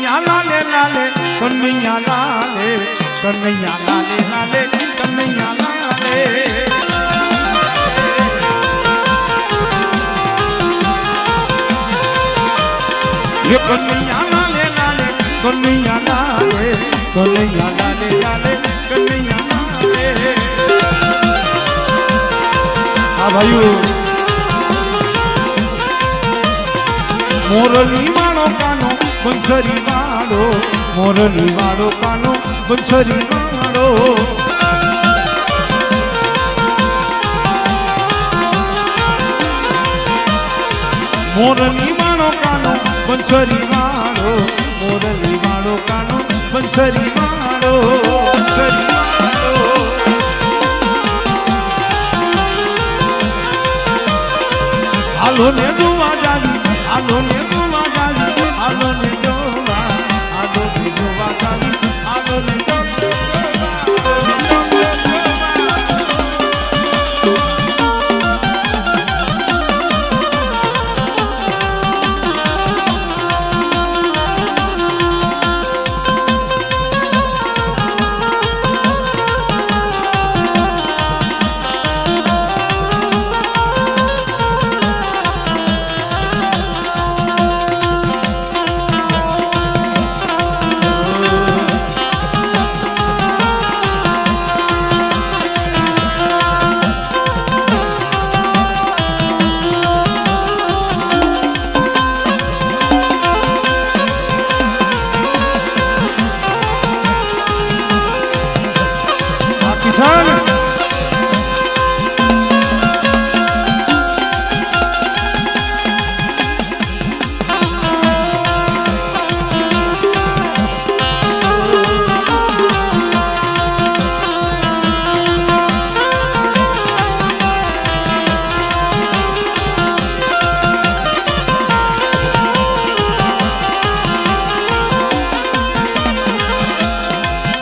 કનૈયા લાલે લાલે કનૈયા લાલે કનૈયા લાલે લાલે કનૈયા લાલે ये कन्हैया लाले लाले कन्हैया लाले कन्हैया लाले लाले कन्हैया लाले हाँ भाइयों मोरली वालो कानो बंसरी वालो मोरली वालो कानो बंसरी वालो मोरली वालो कानो बंसरी वालो मोरली वालो कानो बंसरी वालो बंसरी वालो आलो ने दुआ जावी आलो ने दुआ जावी आलो ने दुआ जावी आलो ने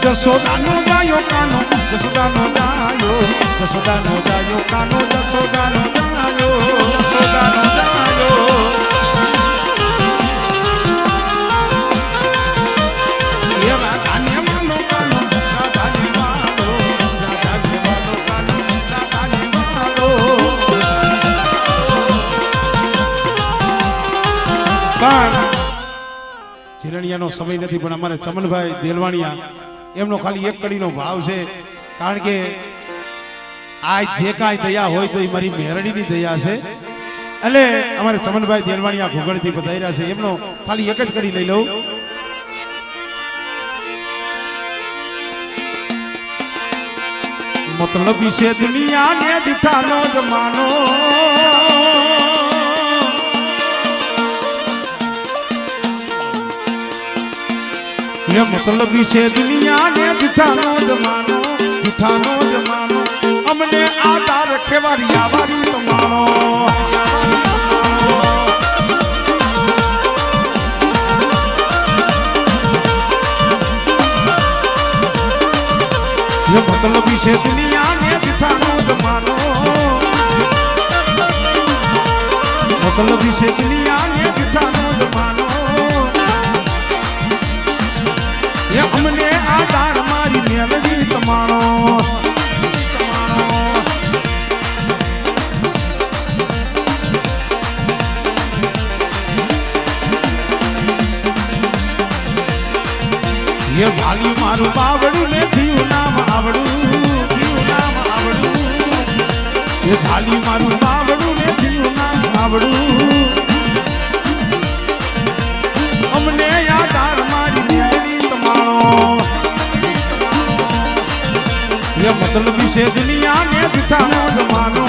जसोदा नो जायो कानो जसोदा नो जायो जसोदा नो जायो कानो जसोदा नो जायो जसोदा नो जायो ये राधा ने मानो कानो राधा ने मानो कानो राधा ने मानो पण चिरणियानो समय નથી પણ અમારે ચમનભાઈ દેલવાણીયા એમનો ખાલી એક કડીનો ભાવ છે કારણ કે આ જે કાંઈ દયા હોય તો એ મારી મેરડીની દયા છે એટલે અમારે ચમનભાઈ દેલવાણીયા ઘોગણથી પધાર્યા છે એમનો ખાલી એક જ કડી લઈ લઉં મતલબી છે દુનિયાને દીઠાનો જમાનો ये मतलबी से दुनिया ने दिठानो जमानो हमने आधा रखे वारी आवारी तमानो ये मतलबी से दुनिया ने दिठानो जमानो मतलबी से दुनिया ने दिठानो जमानो ये हमने आधार मारी मेलडी तमानो ये झाली मारू बावड़ू ने थीउ नाम आवड़ू ये झाली मारू बावड़ू ने थीउ नाम आवड़ू हमने आधार मारी मेलडी ये मतलबी से दुनिया ने दिठानो जमानो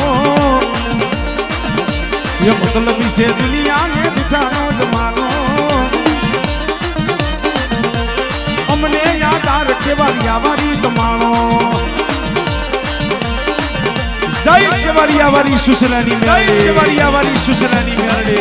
ये मतलबी से दुनिया ने दिठानो जमानो हमने याद आ रखे वाली आवारी तमानो जय के वाली आवारी सुसलानी मेरे जय के वाली आवारी सुसलानी मेरे